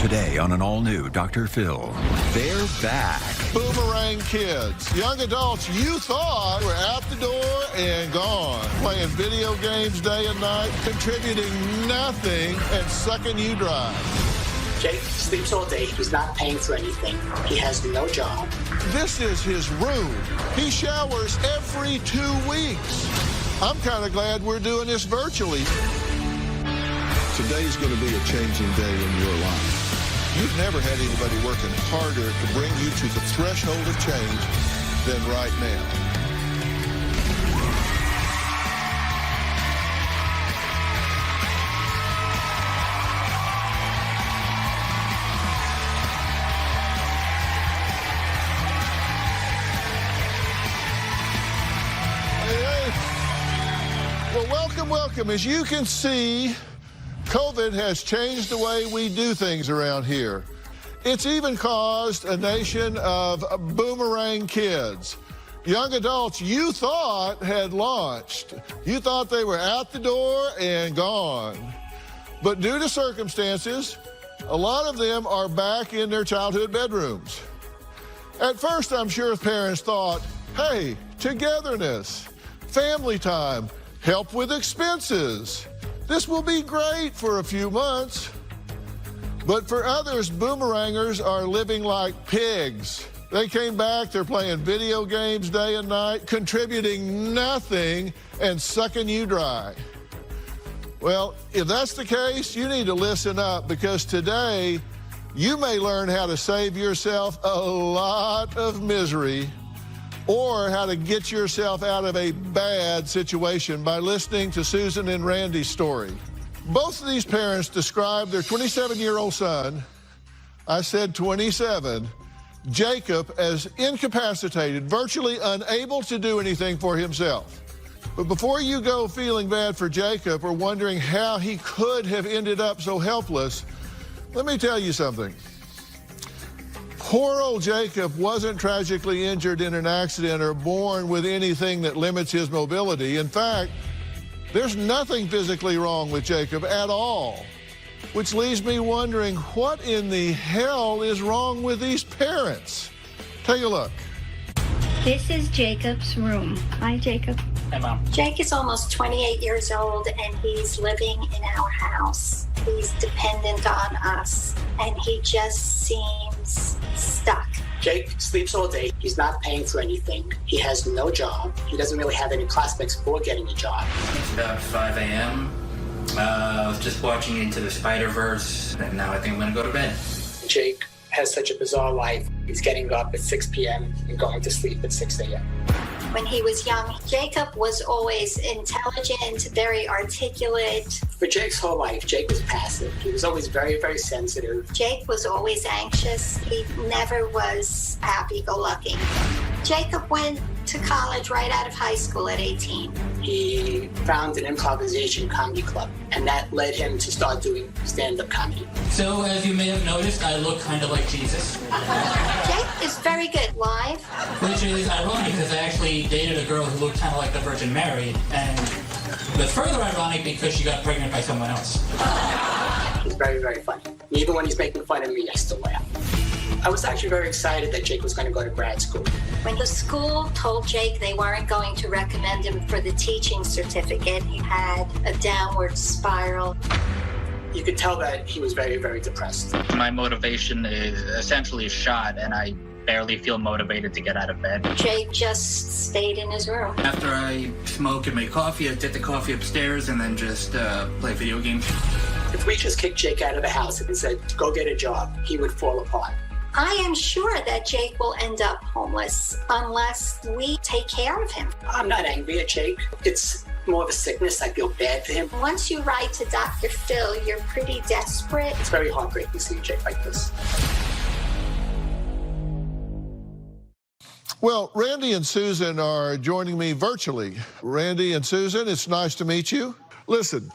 Today on an all-new Dr. Phil, they're back. Boomerang kids, young adults you thought were out the door and gone, playing video games day and night, contributing nothing and sucking you dry. Jake sleeps all day. He's not paying for anything. He has no job. This is his room. He showers every 2 weeks. I'm kind of glad we're doing this virtually. Today's going to be a changing day in your life. You've never had anybody working harder to bring you to the threshold of change than right now. Well, welcome. As you can see, COVID has changed the way we do things around here. It's even caused a nation of boomerang kids. Young adults you thought had launched. You thought they were out the door and gone. But due to circumstances, a lot of them are back in their childhood bedrooms. At first, I'm sure parents thought, hey, togetherness, family time, help with expenses. This will be great for a few months. But for others, boomerangers are living like pigs. They came back, they're playing video games day and night, contributing nothing and sucking you dry. Well, if that's the case, you need to listen up, because today you may learn how to save yourself a lot of misery, or how to get yourself out of a bad situation by listening to Susan and Randy's story. Both of these parents described their 27-year-old son, I said 27, Jacob, as incapacitated, virtually unable to do anything for himself. But before you go feeling bad for Jacob or wondering how he could have ended up so helpless, let me tell you something. Poor old Jacob wasn't tragically injured in an accident or born with anything that limits his mobility. In fact, there's nothing physically wrong with Jacob at all, which leaves me wondering, what in the hell is wrong with these parents? Take a look. This is Jacob's room. Hi, Jacob. Hey, Mom. Jake is almost 28 years old, and he's living in our house. He's dependent on us, and he just seems stuck. Jake sleeps all day. He's not paying for anything. He has no job. He doesn't really have any prospects for getting a job. It's about 5 a.m. I was just watching Into the Spider-Verse, and now I think I'm going to go to bed. Jake has such a bizarre life. He's getting up at 6 p.m. and going to sleep at 6 a.m. When he was young, Jacob was always intelligent, very articulate. For Jake's whole life, Jake was passive. He was always very, very sensitive. Jake was always anxious. He never was happy-go-lucky. Jacob went to college right out of high school at 18. He found an improvisation comedy club, and that led him to start doing stand-up comedy. So, as you may have noticed, I look kind of like Jesus. Jake is very good live. Which is ironic, because I actually dated a girl who looked kind of like the Virgin Mary, and it's further ironic because she got pregnant by someone else. He's very, very funny. Even when he's making fun of me, I still laugh. I was actually very excited that Jake was going to go to grad school. When the school told Jake they weren't going to recommend him for the teaching certificate, he had a downward spiral. You could tell that he was very, very depressed. My motivation is essentially shot, and I barely feel motivated to get out of bed. Jake just stayed in his room. After I smoke and make coffee, I take the coffee upstairs and then just play video games. If we just kicked Jake out of the house and said, go get a job, he would fall apart. I am sure that Jake will end up homeless unless we take care of him. I'm not angry at Jake. It's more of a sickness. I feel bad for him. Once you write to Dr. Phil, you're pretty desperate. It's very heartbreaking seeing Jake like this. Well, Randy and Susan are joining me virtually. Randy and Susan, it's nice to meet you. Listen,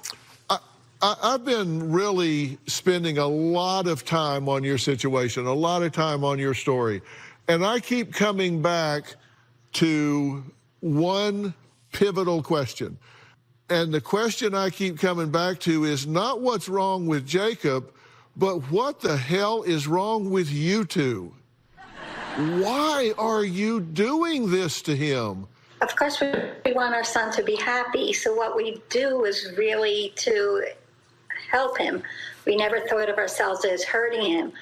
I've been really spending a lot of time on your situation, a lot of time on your story. And I keep coming back to one pivotal question. And the question I keep coming back to is not what's wrong with Jacob, But what the hell is wrong with you two? Why are you doing this to him? Of course, we want our son to be happy. So what we do is really to help him. We never thought of ourselves as hurting him.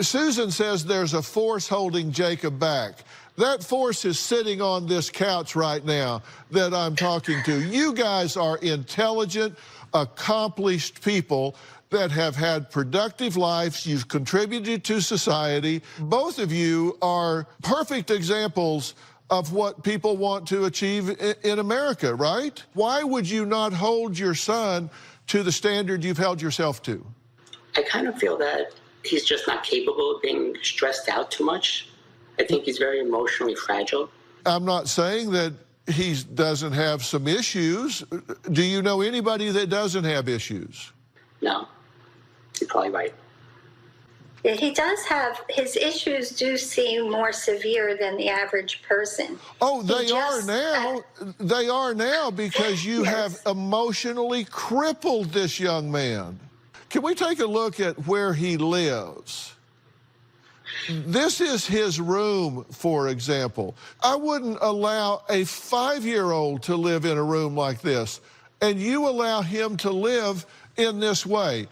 Susan says there's a force holding Jacob back. That force is sitting on this couch right now that I'm talking to. You guys are intelligent, accomplished people that have had productive lives. You've contributed to society. Both of you are perfect examples of what people want to achieve in America, right? Why would you not hold your son to the standard you've held yourself to? I kind of feel that he's just not capable of being stressed out too much. I think he's very emotionally fragile. I'm not saying that he doesn't have some issues. Do you know anybody that doesn't have issues? No, you're probably right. He does have, his issues do seem more severe than the average person. Oh, they are now. They are now because you have emotionally crippled this young man. Can we take a look at where he lives? This is his room, for example. I wouldn't allow a 5-year-old to live in a room like this, and you allow him to live in this way.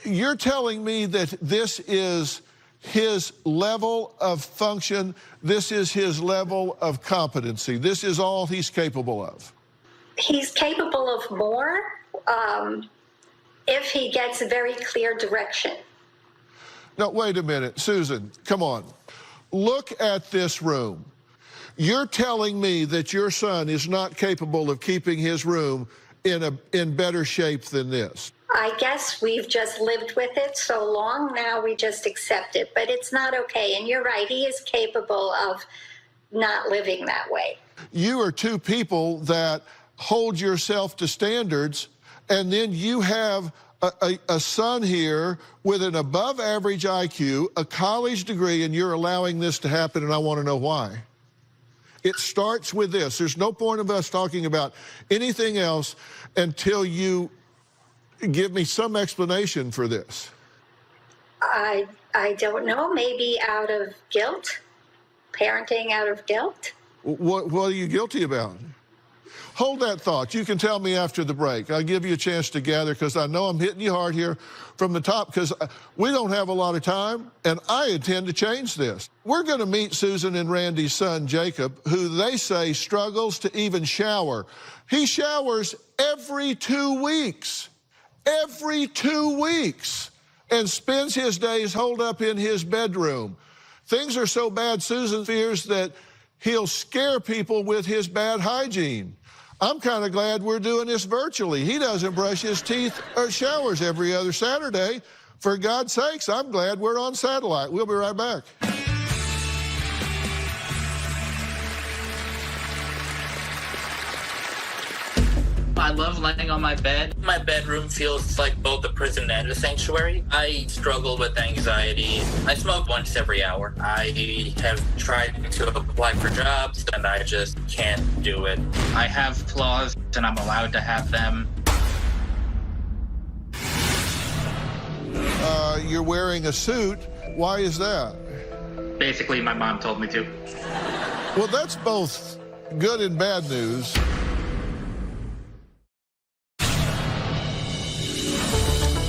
You're telling me that this is his level of function, this is his level of competency, this is all he's capable of? He's capable of more if he gets a very clear direction. Now, wait a minute, Susan, come on. Look at this room. You're telling me that your son is not capable of keeping his room in better shape than this? I guess we've just lived with it so long, now we just accept it. But it's not okay, and you're right, he is capable of not living that way. You are two people that hold yourself to standards, and then you have a son here with an above-average IQ, a college degree, and you're allowing this to happen, and I want to know why. It starts with this. There's no point of us talking about anything else until you give me some explanation for this. I don't know, maybe out of guilt, parenting out of guilt. What are you guilty about? Hold that thought. You can tell me after the break. I'll give you a chance to gather because I know I'm hitting you hard here from the top because we don't have a lot of time, and I intend to change this. We're going to meet Susan and Randy's son, Jacob, who they say struggles to even shower. He showers every 2 weeks. Every 2 weeks, and spends his days holed up in his bedroom. Things are so bad, Susan fears that he'll scare people with his bad hygiene. I'm kind of glad we're doing this virtually. He doesn't brush his teeth or showers every other Saturday. For God's sakes, I'm glad we're on satellite. We'll be right back. I love laying on my bed. My bedroom feels like both a prison and a sanctuary. I struggle with anxiety. I smoke once every hour. I have tried to apply for jobs and I just can't do it. I have flaws and I'm allowed to have them. You're wearing a suit. Why is that? Basically, my mom told me to. Well, that's both good and bad news.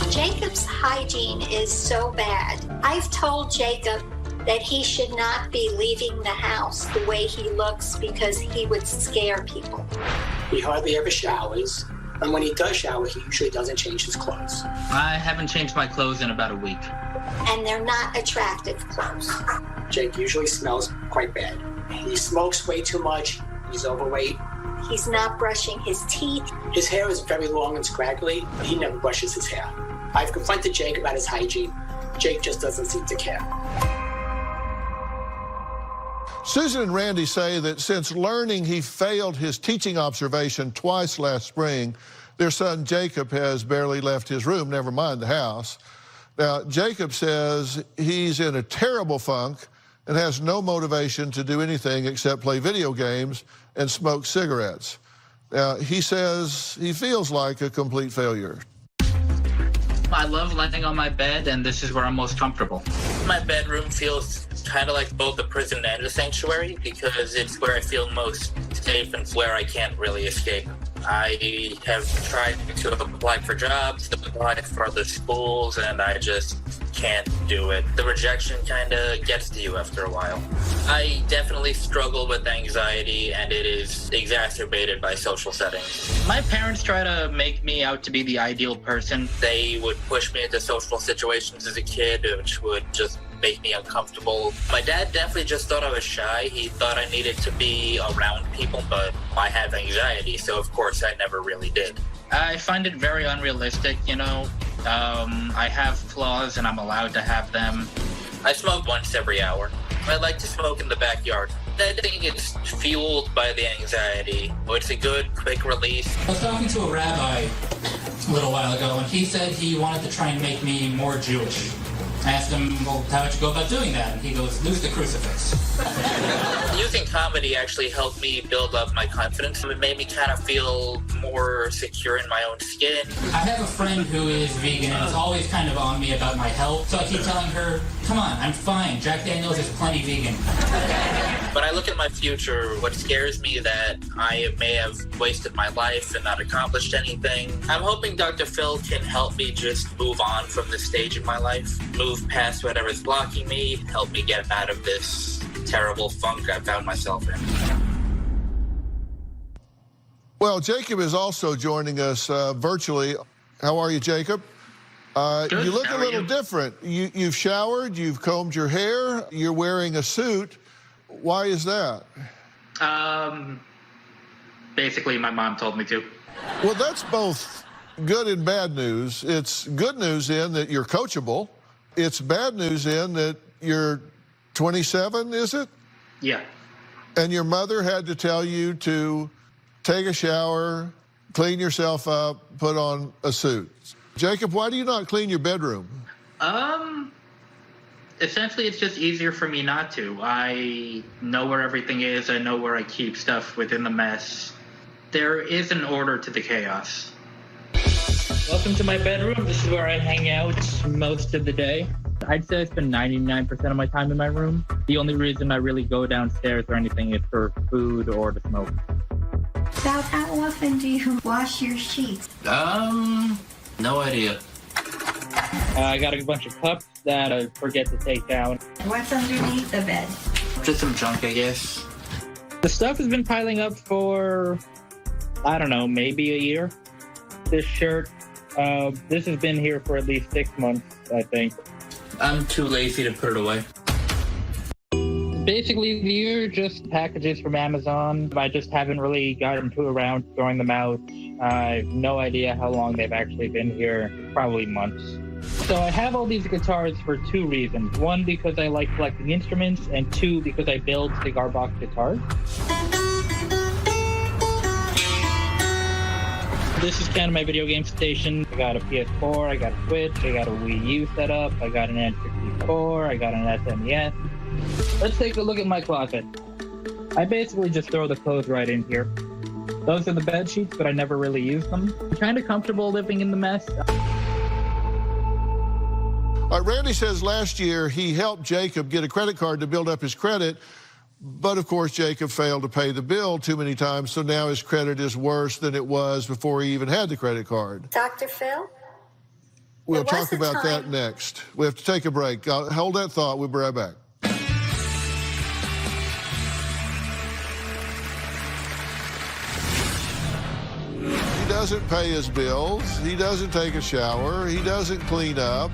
Jacob's hygiene is so bad. I've told Jacob that he should not be leaving the house the way he looks because he would scare people. He hardly ever showers, and when he does shower, he usually doesn't change his clothes. I haven't changed my clothes in about a week. And they're not attractive clothes. Jake usually smells quite bad. He smokes way too much. He's overweight. He's not brushing his teeth. His hair is very long and scraggly. He never brushes his hair. I've confronted Jake about his hygiene. Jake just doesn't seem to care. Susan and Randy say that since learning he failed his teaching observation twice last spring, their son Jacob has barely left his room, never mind the house. Now, Jacob says he's in a terrible funk and has no motivation to do anything except play video games and smoke cigarettes. Now, he says he feels like a complete failure. I love laying on my bed, and this is where I'm most comfortable. My bedroom feels kind of like both a prison and a sanctuary because it's where I feel most safe and where I can't really escape. I have tried to apply for jobs, apply for other schools, and I just can't do it. The rejection kind of gets to you after a while. I definitely struggle with anxiety, and it is exacerbated by social settings. My parents try to make me out to be the ideal person. They would push me into social situations as a kid, which would just make me uncomfortable. My dad definitely just thought I was shy. He thought I needed to be around people, but I have anxiety, so of course I never really did. I find it very unrealistic, you know. I have flaws and I'm allowed to have them. I smoke once every hour. I like to smoke in the backyard. I think it's fueled by the anxiety. It's a good, quick release. I was talking to a rabbi a little while ago, and he said he wanted to try and make me more Jewish. I asked him, well, how would you go about doing that? And he goes, lose the crucifix. Using comedy actually helped me build up my confidence. It made me kind of feel more secure in my own skin. I have a friend who is vegan and is always kind of on me about my health. So I keep telling her, come on, I'm fine. Jack Daniels is plenty vegan. When I look at my future, what scares me that I may have wasted my life and not accomplished anything. I'm hoping Dr. Phil can help me just move on from this stage in my life, move past whatever's blocking me, help me get out of this terrible funk I found myself in. Well, Jacob is also joining us virtually. How are you, Jacob? Good. You look How a are little you? different. You've showered, you've combed your hair, you're wearing a suit. Why is that? Basically, my mom told me to. Well, that's both good and bad news. It's good news in that you're coachable. It's bad news in that you're 27, is it? Yeah. And your mother had to tell you to take a shower, clean yourself up, put on a suit. Jacob, why do you not clean your bedroom? Essentially, it's just easier for me not to. I know where everything is. I know where I keep stuff within the mess. There is an order to the chaos. Welcome to my bedroom. This is where I hang out most of the day. I'd say I spend 99% of my time in my room. The only reason I really go downstairs or anything is for food or to smoke. About how often do you wash your sheets? No idea. I got a bunch of cups that I forget to take down. What's underneath the bed? Just some junk, I guess. The stuff has been piling up for, I don't know, maybe a year. This shirt, this has been here for at least 6 months, I think. I'm too lazy to put it away. Basically, these are just packages from Amazon. I just haven't really gotten around throwing them out. I have no idea how long they've actually been here, probably months. So I have all these guitars for two reasons. One, because I like collecting instruments, and two, because I build cigar box guitars. This is kind of my video game station. I got a PS4, I got a Switch, I got a Wii U set up, I got an N64, I got an SNES. Let's take a look at my closet. I basically just throw the clothes right in here. Those are the bed sheets, but I never really use them. I'm kind of comfortable living in the mess. Randy says last year he helped Jacob get a credit card to build up his credit, but of course Jacob failed to pay the bill too many times, so now his credit is worse than it was before he even had the credit card. Dr. Phil? We'll There talk was a about that time- next. We have to take a break. Hold that thought. We'll be right back. He doesn't pay his bills. He doesn't take a shower. He doesn't clean up.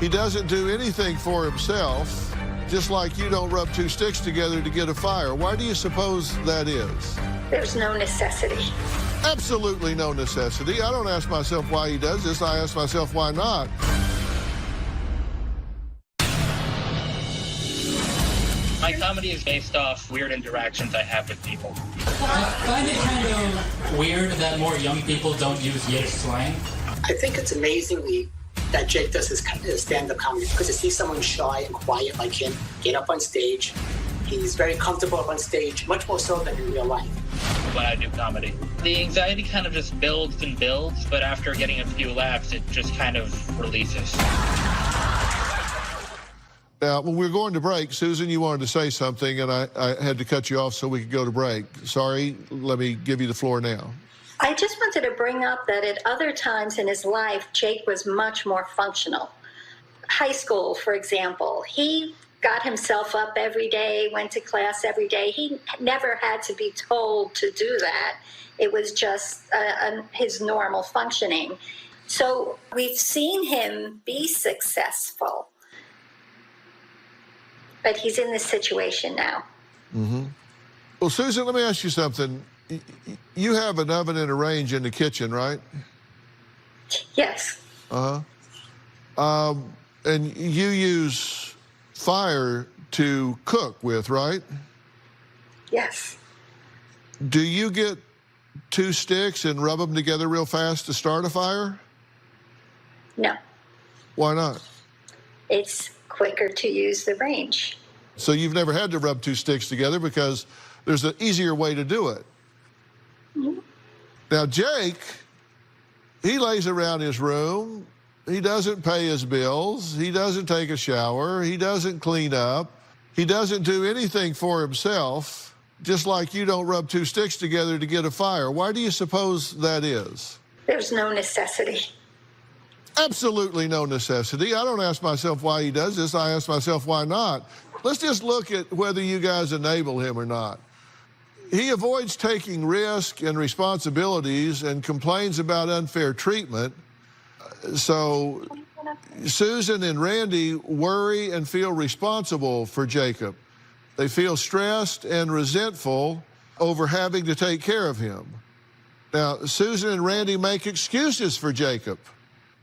He doesn't do anything for himself, just like you don't rub two sticks together to get a fire. Why do you suppose that is? There's no necessity. Absolutely no necessity. I don't ask myself why he does this. I ask myself why not. My comedy is based off weird interactions I have with people. I find it kind of weird that more young people don't use Yiddish slang. I think it's amazingly that Jake does his stand-up comedy, because to see someone shy and quiet like him get up on stage, he's very comfortable up on stage, much more so than in real life. when I do comedy. The anxiety kind of just builds and builds, but after getting a few laughs, it just kind of releases. Now, when we were going to break, Susan, you wanted to say something, and I had to cut you off so we could go to break. Sorry, let me give you the floor now. I just wanted to bring up that at other times in his life, Jake was much more functional. High school, for example, he got himself up every day, went to class every day. He never had to be told to do that. It was just his normal functioning. So we've seen him be successful, but he's in this situation now. Mm-hmm. Well, Susan, let me ask you something. You have an oven and a range in the kitchen, right? Yes. And you use fire to cook with, right? Yes. Do you get 2 sticks and rub them together real fast to start a fire? No. Why not? It's quicker to use the range. So you've never had to rub 2 sticks together because there's an easier way to do it. Mm-hmm. Now, Jake, he lays around his room. He doesn't pay his bills. He doesn't take a shower. He doesn't clean up. He doesn't do anything for himself, just like you don't rub 2 sticks together to get a fire. Why do you suppose that is? There's no necessity. Absolutely no necessity. I don't ask myself why he does this. I ask myself why not. Let's just look at whether you guys enable him or not. He avoids taking risk and responsibilities and complains about unfair treatment. So Susan and Randy worry and feel responsible for Jacob. They feel stressed and resentful over having to take care of him. Now, Susan and Randy make excuses for Jacob.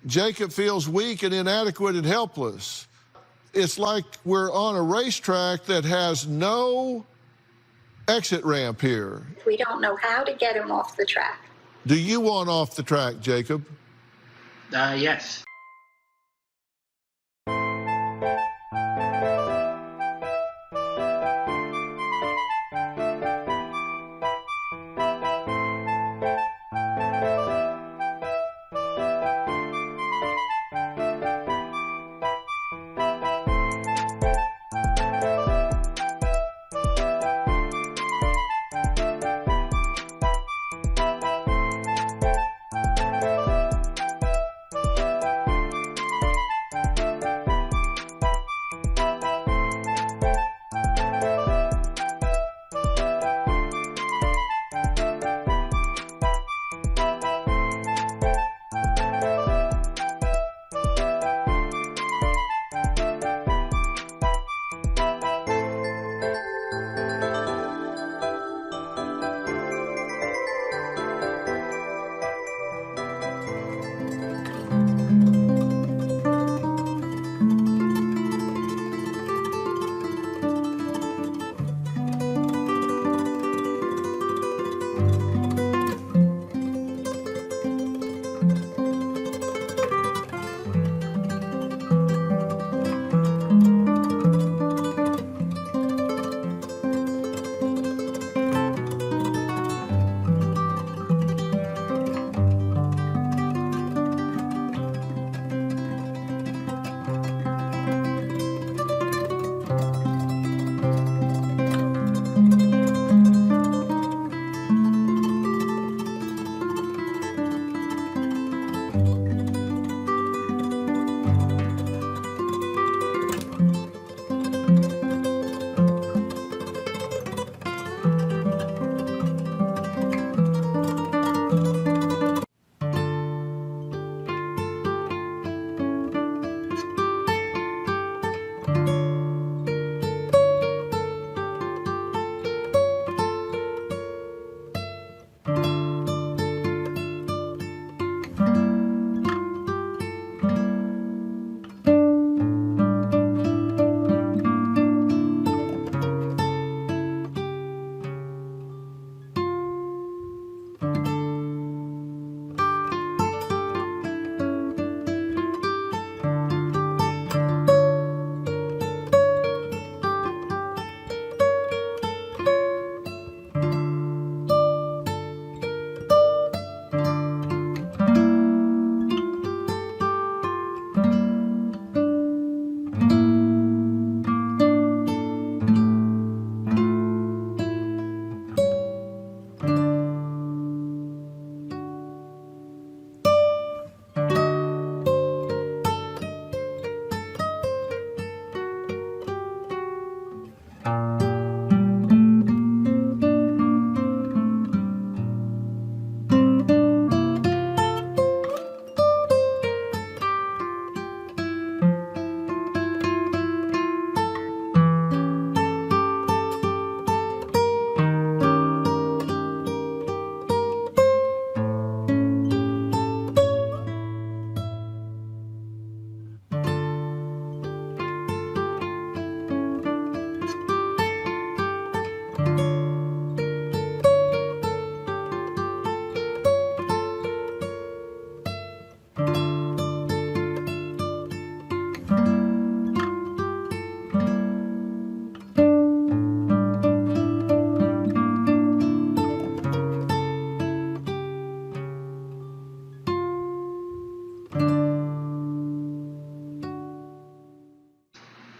Jacob feels weak and inadequate and helpless. It's like we're on a racetrack that has no exit ramp here. We don't know how to get him off the track. Do you want off the track, Jacob? Yes.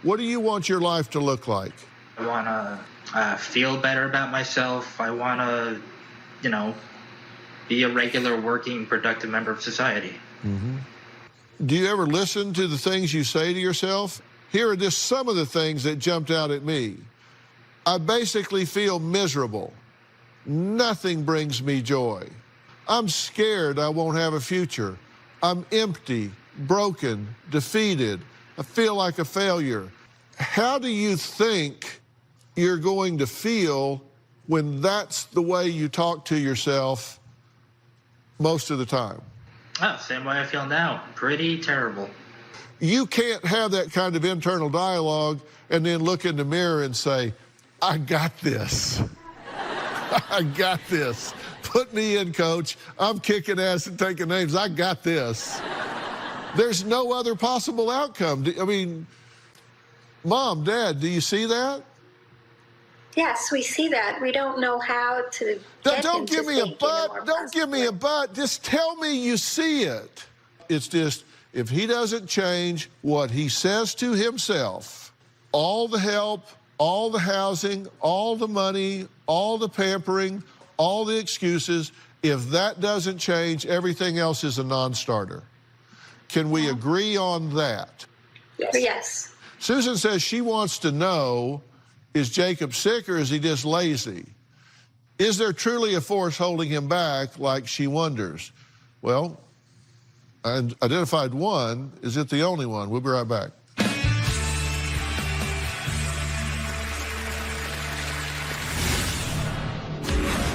What do you want your life to look like? I want to feel better about myself. I want to, be a regular, working, productive member of society. Mm-hmm. Do you ever listen to the things you say to yourself? Here are just some of the things that jumped out at me. I basically feel miserable. Nothing brings me joy. I'm scared I won't have a future. I'm empty, broken, defeated. I feel like a failure. How do you think you're going to feel when that's the way you talk to yourself most of the time? Oh, same way I feel now. Pretty terrible. You can't have that kind of internal dialogue and then look in the mirror and say, I got this. I got this. Put me in, coach. I'm kicking ass and taking names. I got this. There's no other possible outcome. I mean, Mom, Dad, do you see that? Yes, we see that. We don't know how to. Don't give me a but. Don't give me a but. Just tell me you see it. It's just, if he doesn't change what he says to himself, all the help, all the housing, all the money, all the pampering, all the excuses, if that doesn't change, everything else is a non-starter. Can we agree on that? Yes. Susan says she wants to know, is Jacob sick or is he just lazy? Is there truly a force holding him back, like she wonders? Well, I identified one. Is it the only one? We'll be right back.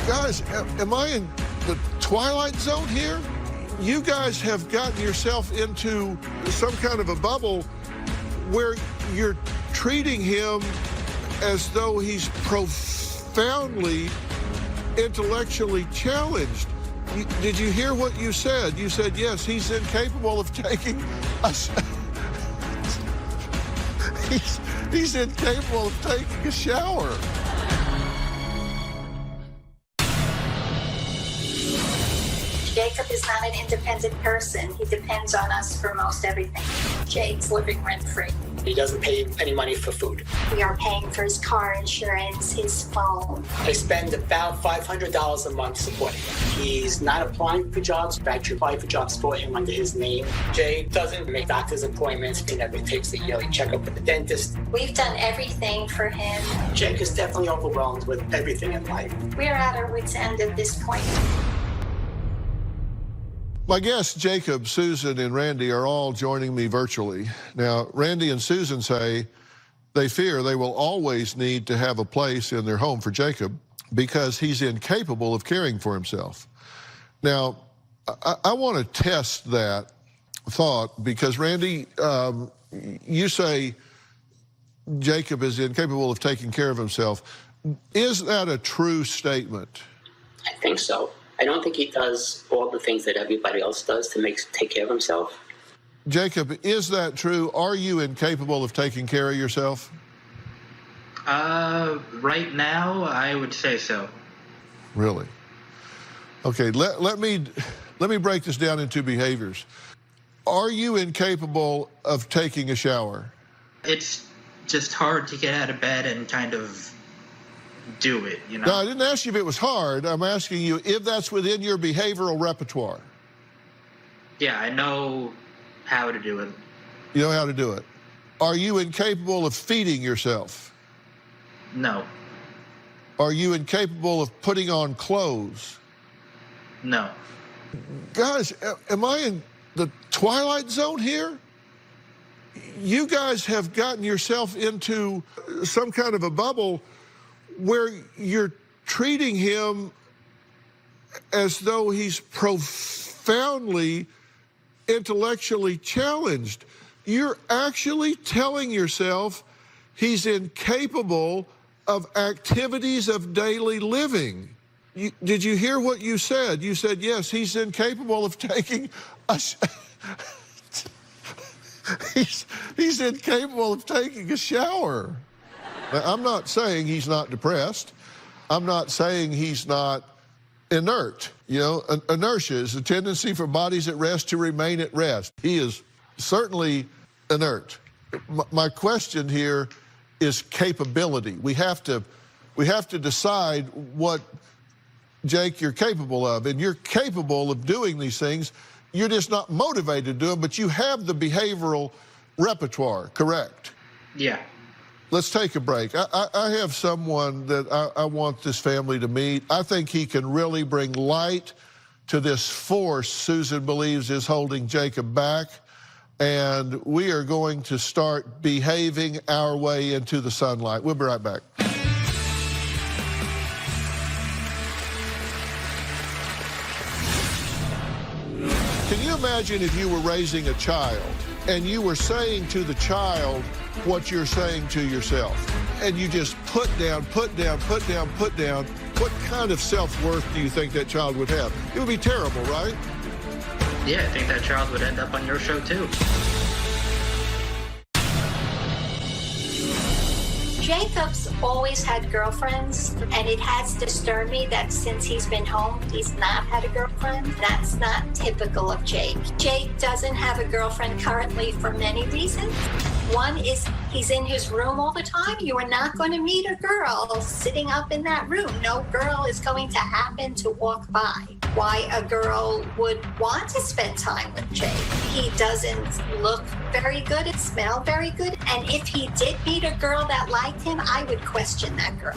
Guys, am I in the twilight zone here? You guys have gotten yourself into some kind of a bubble where you're treating him as though he's profoundly intellectually challenged. Did you hear what you said? You said, yes, he's incapable of taking a he's incapable of taking a shower. Jacob is not an independent person. He depends on us for most everything. Jake's living rent-free. He doesn't pay any money for food. We are paying for his car insurance, his phone. I spend about $500 a month supporting him. He's not applying for jobs. I actually apply for jobs for him under his name. Jay doesn't make doctor's appointments. He never takes the yearly checkup with the dentist. We've done everything for him. Jake is definitely overwhelmed with everything in life. We're at our wits' end at this point. My guests, Jacob, Susan, and Randy, are all joining me virtually. Now, Randy and Susan say they fear they will always need to have a place in their home for Jacob because he's incapable of caring for himself. Now, I want to test that thought because, Randy, you say Jacob is incapable of taking care of himself. Is that a true statement? I think so. I don't think he does all the things that everybody else does to take care of himself. Jacob, is that true? Are you incapable of taking care of yourself? Right now, I would say so. Really? Okay, let me break this down into behaviors. Are you incapable of taking a shower? It's just hard to get out of bed and kind of do it, you know? No, I didn't ask you if it was hard. I'm asking you if that's within your behavioral repertoire. Yeah, I know how to do it. You know how to do it. Are you incapable of feeding yourself? No. Are you incapable of putting on clothes? No. Guys, am I in the twilight zone here? You guys have gotten yourself into some kind of a bubble where you're treating him as though he's profoundly intellectually challenged. You're actually telling yourself he's incapable of activities of daily living. Did you hear what you said? You said, yes, he's incapable of taking a he's incapable of taking a shower. Now, I'm not saying he's not depressed. I'm not saying he's not inert. You know, inertia is a tendency for bodies at rest to remain at rest. He is certainly inert. My question here is capability. We have to decide what, Jake, you're capable of. And you're capable of doing these things. You're just not motivated to do them, but you have the behavioral repertoire, correct? Yeah. Let's take a break. I have someone that I want this family to meet. I think he can really bring light to this force Susan believes is holding Jacob back. And we are going to start behaving our way into the sunlight. We'll be right back. Can you imagine if you were raising a child and you were saying to the child what you're saying to yourself, and you just put down, put down, put down, put down? What kind of self-worth do you think that child would have? It would be terrible, right? Yeah, I think that child would end up on your show too. Jacob's always had girlfriends, and it has disturbed me that since he's been home, he's not had a girlfriend. That's not typical of Jake. Jake doesn't have a girlfriend currently for many reasons. One is he's in his room all the time. You are not going to meet a girl sitting up in that room. No girl is going to happen to walk by. Why a girl would want to spend time with Jake. He doesn't look very good and smell very good. And if he did meet a girl that liked him, I would question that girl.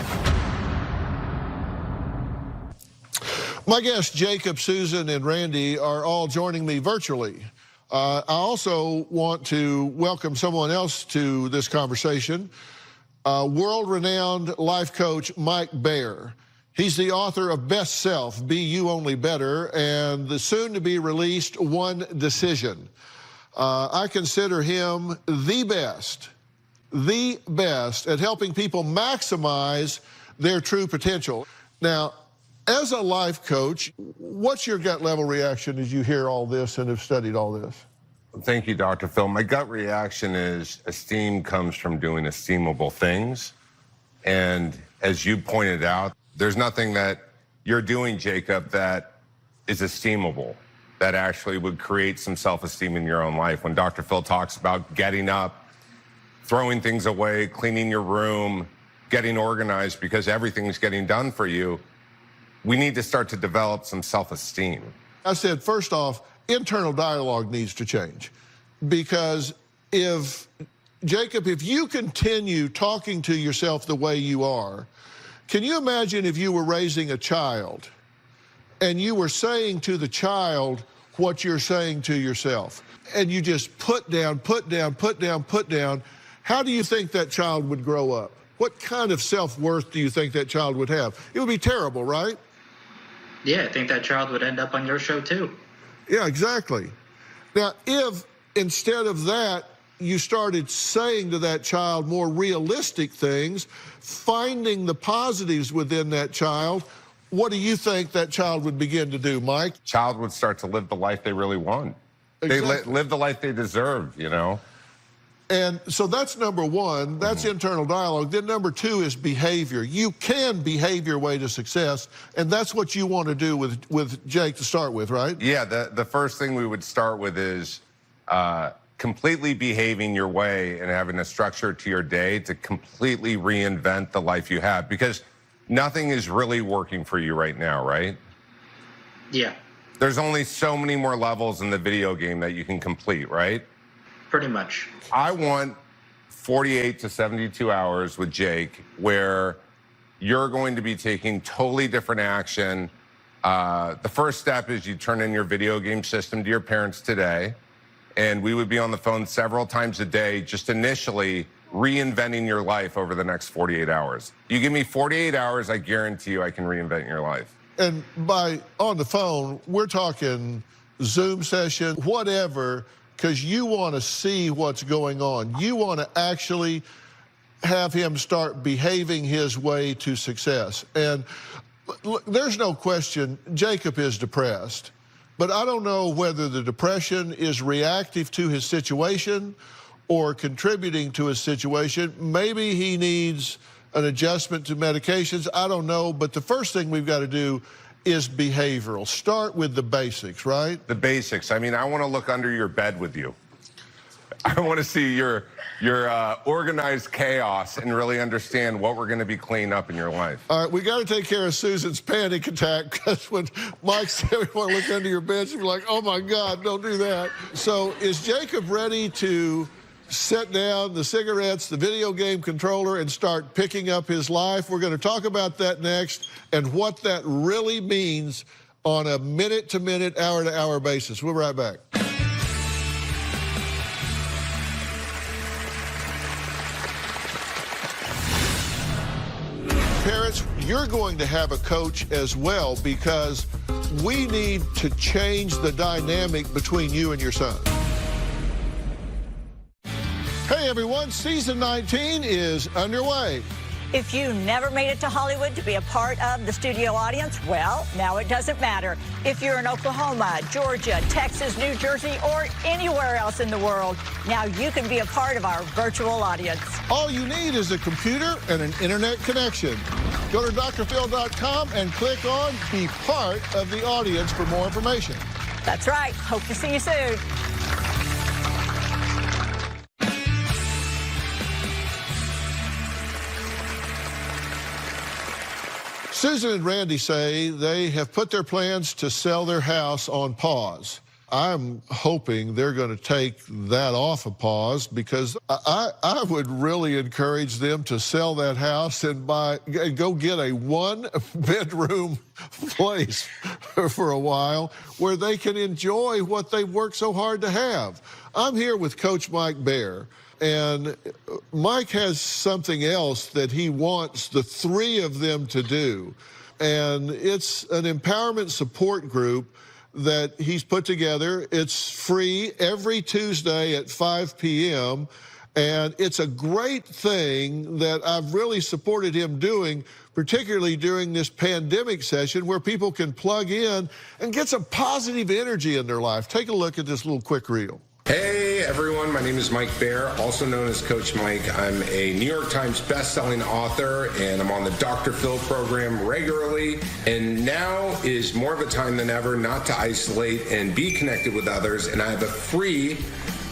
My guests, Jacob, Susan, and Randy, are all joining me virtually. I also want to welcome someone else to this conversation, world-renowned life coach Mike Bayer. He's the author of Best Self, Be You Only Better, and the soon-to-be-released One Decision. I consider him the best at helping people maximize their true potential. Now, as a life coach, what's your gut level reaction as you hear all this and have studied all this? Thank you, Dr. Phil. My gut reaction is esteem comes from doing esteemable things. And as you pointed out, there's nothing that you're doing, Jacob, that is esteemable, that actually would create some self-esteem in your own life. When Dr. Phil talks about getting up, throwing things away, cleaning your room, getting organized because everything's getting done for you, we need to start to develop some self-esteem. I said, first off, internal dialogue needs to change. Because if, Jacob, if you continue talking to yourself the way you are, can you imagine if you were raising a child and you were saying to the child what you're saying to yourself, and you just put down, put down, put down, put down? How do you think that child would grow up? What kind of self-worth do you think that child would have? It would be terrible, right? Yeah, I think that child would end up on your show too. Yeah, exactly. Now, if instead of that, you started saying to that child more realistic things, finding the positives within that child, what do you think that child would begin to do, Mike? Child would start to live the life they really want. Exactly. They live the life they deserve, you know? And so that's number one, that's internal dialogue. Then number two is behavior. You can behave your way to success, and that's what you want to do with Jake to start with, right? Yeah, the first thing we would start with is completely behaving your way and having a structure to your day to completely reinvent the life you have, because nothing is really working for you right now, right? Yeah. There's only so many more levels in the video game that you can complete, right? Pretty much. I want 48 to 72 hours with Jake where you're going to be taking totally different action. The first step is you turn in your video game system to your parents today, and we would be on the phone several times a day, just initially reinventing your life over the next 48 hours. You give me 48 hours, I guarantee you I can reinvent your life. And by on the phone, we're talking Zoom session, whatever, because you want to see what's going on. You want to actually have him start behaving his way to success. And look, there's no question Jacob is depressed, but I don't know whether the depression is reactive to his situation or contributing to his situation. Maybe he needs an adjustment to medications. I don't know, but the first thing we've got to do is behavioral. Start with the basics, right? The basics. I mean, I want to look under your bed with you. I want to see your organized chaos and really understand what we're going to be cleaning up in your life. All right, we got to take care of Susan's panic attack, because when Mike said we want to look under your bed, she'd be like, oh my God, don't do that. So is Jacob ready to set down the cigarettes, the video game controller, and start picking up his life? We're going to talk about that next and what that really means on a minute-to-minute, hour-to-hour basis. We'll be right back. Parents, you're going to have a coach as well, because we need to change the dynamic between you and your son. Hey everyone, season 19 is underway. If you never made it to Hollywood to be a part of the studio audience, well, now it doesn't matter. If you're in Oklahoma, Georgia, Texas, New Jersey, or anywhere else in the world, now you can be a part of our virtual audience. All you need is a computer and an internet connection. Go to drphil.com and click on Be Part of the Audience for more information. That's right. Hope to see you soon. Susan and Randy say they have put their plans to sell their house on pause. I'm hoping they're going to take that off of pause, because I would really encourage them to sell that house and go get a one-bedroom place for a while where they can enjoy what they've worked so hard to have. I'm here with Coach Mike Baer. And Mike has something else that he wants the three of them to do. And it's an empowerment support group that he's put together. It's free every Tuesday at 5 p.m. And it's a great thing that I've really supported him doing, particularly during this pandemic session, where people can plug in and get some positive energy in their life. Take a look at this little quick reel. Hey everyone, my name is Mike Baer, also known as Coach Mike. I'm a New York Times best-selling author, and I'm on the Dr. Phil program regularly. And now is more of a time than ever not to isolate and be connected with others. And I have a free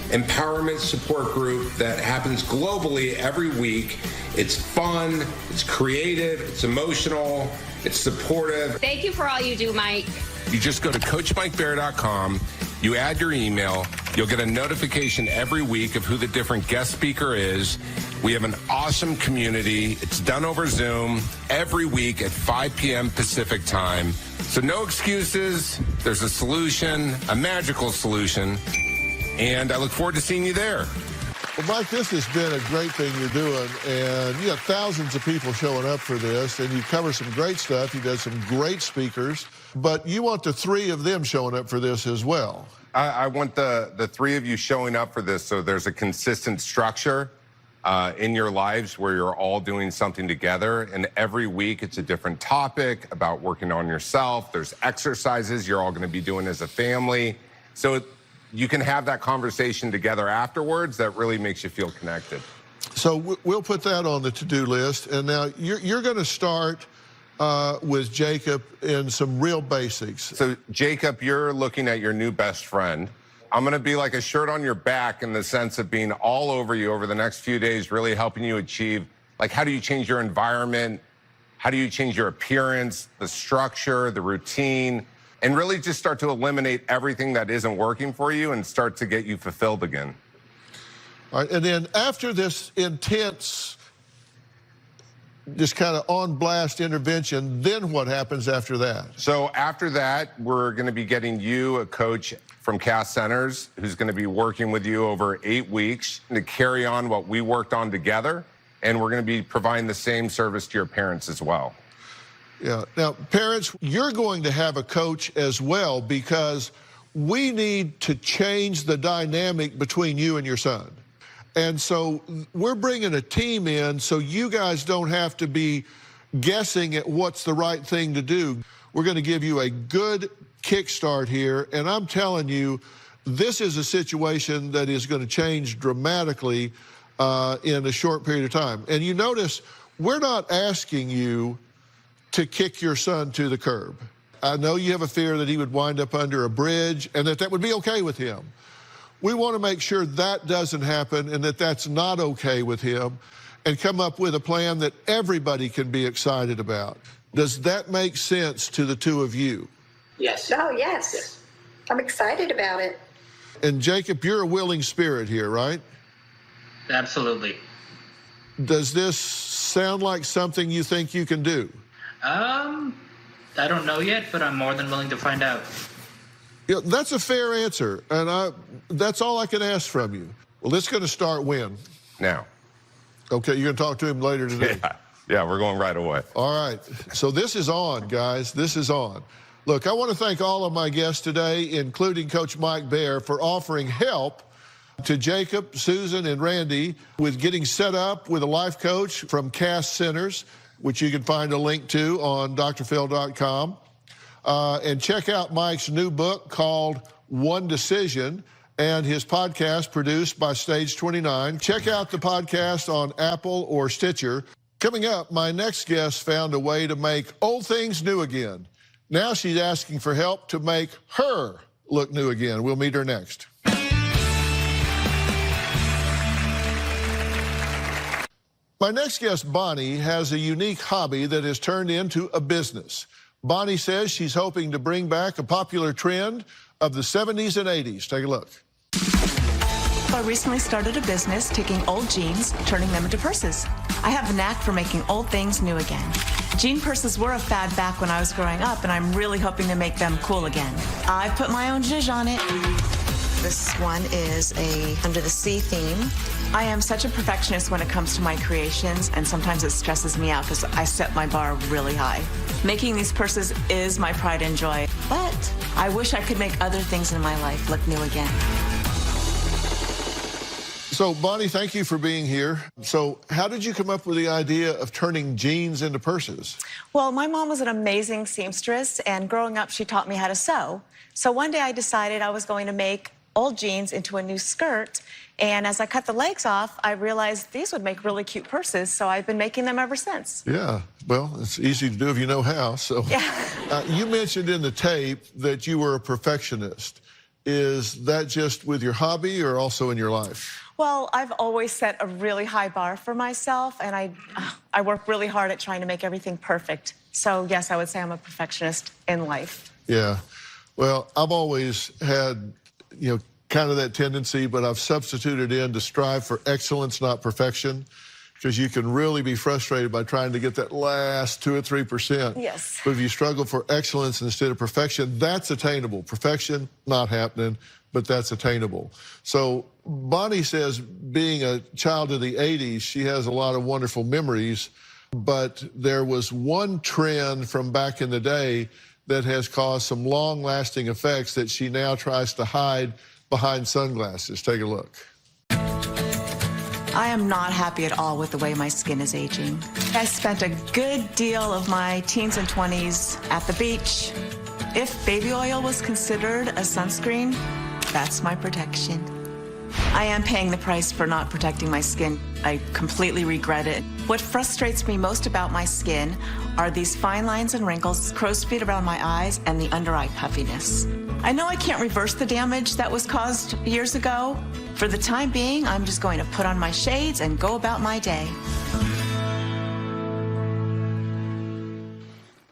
empowerment support group that happens globally every week. It's fun, it's creative, it's emotional, it's supportive. Thank you for all you do, Mike. You just go to CoachMikeBaer.com. You add your email. You'll get a notification every week of who the different guest speaker is. We have an awesome community. It's done over Zoom every week at 5 p.m. Pacific time. So no excuses. There's a solution, a magical solution. And I look forward to seeing you there. Well, Mike, this has been a great thing you're doing, and you have thousands of people showing up for this, and you cover some great stuff. You've had some great speakers, but you want the three of them showing up for this as well. I want the three of you showing up for this, so there's a consistent structure in your lives where you're all doing something together, and every week it's a different topic about working on yourself. There's exercises you're all going to be doing as a family. So you can have that conversation together afterwards that really makes you feel connected. So we'll put that on the to-do list. And now you're going to start with Jacob in some real basics. So Jacob, you're looking at your new best friend. I'm going to be like a shirt on your back in the sense of being all over you over the next few days, really helping you achieve, like, how do you change your environment? How do you change your appearance, the structure, the routine? And really just start to eliminate everything that isn't working for you and start to get you fulfilled again. All right, and then after this intense, just kind of on blast intervention, then what happens after that? So after that, we're going to be getting you a coach from Cast Centers who's going to be working with you over 8 weeks to carry on what we worked on together. And we're going to be providing the same service to your parents as well. Yeah. Now, parents, you're going to have a coach as well, because we need to change the dynamic between you and your son. And so we're bringing a team in so you guys don't have to be guessing at what's the right thing to do. We're going to give you a good kickstart here. And I'm telling you, this is a situation that is going to change dramatically in a short period of time. And you notice, we're not asking you to kick your son to the curb. I know you have a fear that he would wind up under a bridge and that would be okay with him. We want to make sure that doesn't happen and that that's not okay with him, and come up with a plan that everybody can be excited about. Does that make sense to the two of you? Yes. Oh, yes. I'm excited about it. And Jacob, you're a willing spirit here, right? Absolutely. Does this sound like something you think you can do? I don't know yet, but I'm more than willing to find out. Yeah, that's a fair answer, and that's all I can ask from you. Well, this is going to start when? Now. Okay, you're going to talk to him later today? Yeah, we're going right away. All right, so this is on, guys. This is on. Look, I want to thank all of my guests today, including Coach Mike Baer, for offering help to Jacob, Susan, and Randy with getting set up with a life coach from Cast Centers, which you can find a link to on drphil.com. And check out Mike's new book called One Decision and his podcast produced by Stage 29. Check out the podcast on Apple or Stitcher. Coming up, my next guest found a way to make old things new again. Now she's asking for help to make her look new again. We'll meet her next. My next guest, Bonnie, has a unique hobby that has turned into a business. Bonnie says she's hoping to bring back a popular trend of the 70s and 80s. Take a look. I recently started a business taking old jeans, turning them into purses. I have a knack for making old things new again. Jean purses were a fad back when I was growing up, and I'm really hoping to make them cool again. I've put my own zhuzh on it. This one is a Under the Sea theme. I am such a perfectionist when it comes to my creations, and sometimes it stresses me out because I set my bar really high. Making these purses is my pride and joy, but I wish I could make other things in my life look new again. So, Bonnie, thank you for being here. So, how did you come up with the idea of turning jeans into purses? Well, my mom was an amazing seamstress, and growing up, she taught me how to sew. So one day I decided I was going to make old jeans into a new skirt, and as I cut the legs off, I realized these would make really cute purses, so I've been making them ever since. Yeah, well, it's easy to do if you know how. So, yeah. You mentioned in the tape that you were a perfectionist. Is that just with your hobby or also in your life? Well, I've always set a really high bar for myself, and I work really hard at trying to make everything perfect. So, yes, I would say I'm a perfectionist in life. Yeah. Well, I've always had, kind of that tendency, but I've substituted in to strive for excellence, not perfection, because you can really be frustrated by trying to get that last 2 or 3%. Yes. But if you struggle for excellence instead of perfection, that's attainable. Perfection, not happening, but that's attainable. So Bonnie says, being a child of the 80s, she has a lot of wonderful memories, but there was one trend from back in the day that has caused some long-lasting effects that she now tries to hide behind sunglasses. Take a look. I am not happy at all with the way my skin is aging. I spent a good deal of my teens and 20s at the beach. If baby oil was considered a sunscreen, that's my protection. I am paying the price for not protecting my skin. I completely regret it. What frustrates me most about my skin are these fine lines and wrinkles, crow's feet around my eyes, and the under-eye puffiness. I know I can't reverse the damage that was caused years ago. For the time being, I'm just going to put on my shades and go about my day.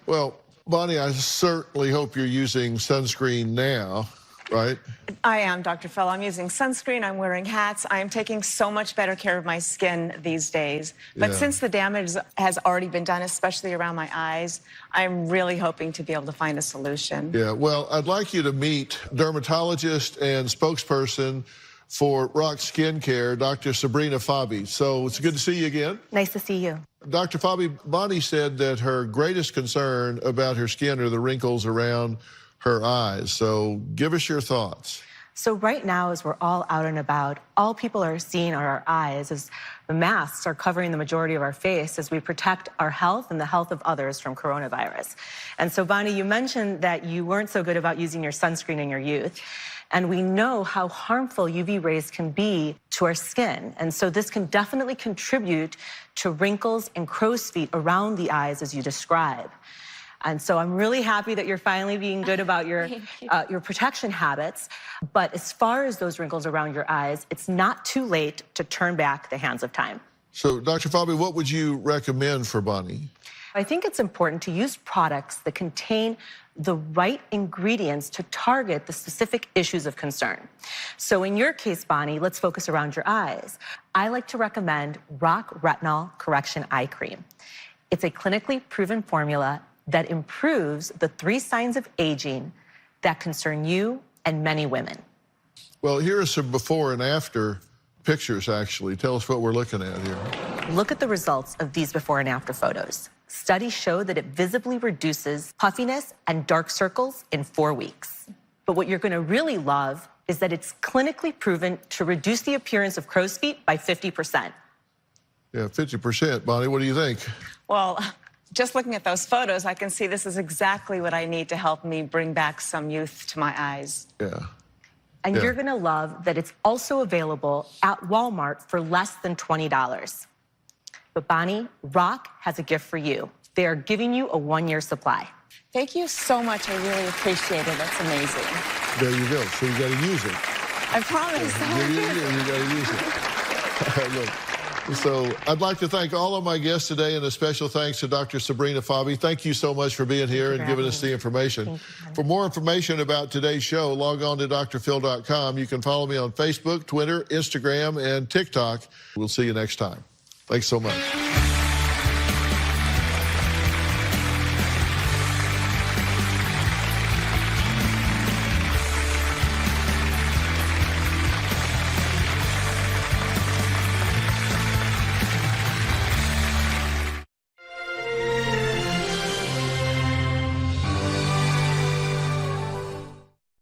Well, Bonnie, I certainly hope you're using sunscreen now, right? I am, Dr. Phil. I'm using sunscreen. I'm wearing hats. I am taking so much better care of my skin these days. But since the damage has already been done, especially around my eyes, I'm really hoping to be able to find a solution. Yeah, well, I'd like you to meet dermatologist and spokesperson for Rock Skincare, Dr. Sabrina Fabi. So it's good to see you again. Nice to see you. Dr. Fabi, Bonnie said that her greatest concern about her skin are the wrinkles around her eyes. So give us your thoughts. So right now, as we're all out and about, all people are seeing are our eyes, as the masks are covering the majority of our face as we protect our health and the health of others from coronavirus. And so, Bonnie, you mentioned that you weren't so good about using your sunscreen in your youth. And we know how harmful UV rays can be to our skin. And so this can definitely contribute to wrinkles and crow's feet around the eyes as you describe. And so I'm really happy that you're finally being good about your protection habits. But as far as those wrinkles around your eyes, it's not too late to turn back the hands of time. So, Dr. Fabi, what would you recommend for Bonnie? I think it's important to use products that contain the right ingredients to target the specific issues of concern. So in your case, Bonnie, let's focus around your eyes. I like to recommend Rock Retinol Correction Eye Cream. It's a clinically proven formula that improves the 3 signs of aging that concern you and many women. Well, here are some before and after pictures, actually. Tell us what we're looking at here. Look at the results of these before and after photos. Studies show that it visibly reduces puffiness and dark circles in 4 weeks. But what you're going to really love is that it's clinically proven to reduce the appearance of crow's feet by 50%. Yeah, 50%. Bonnie, what do you think? Well, just looking at those photos, I can see this is exactly what I need to help me bring back some youth to my eyes. Yeah. And you're going to love that it's also available at Walmart for less than $20. But Bonnie, Rock has a gift for you. They are giving you a 1-year supply. Thank you so much. I really appreciate it. That's amazing. There you go. So you got to use it. I promise. You got to use it. Look. So I'd like to thank all of my guests today, and a special thanks to Dr. Sabrina Fabi. Thank you so much for being here and giving us the information. For more information about today's show, log on to drphil.com. You can follow me on Facebook, Twitter, Instagram, and TikTok. We'll see you next time. Thanks so much.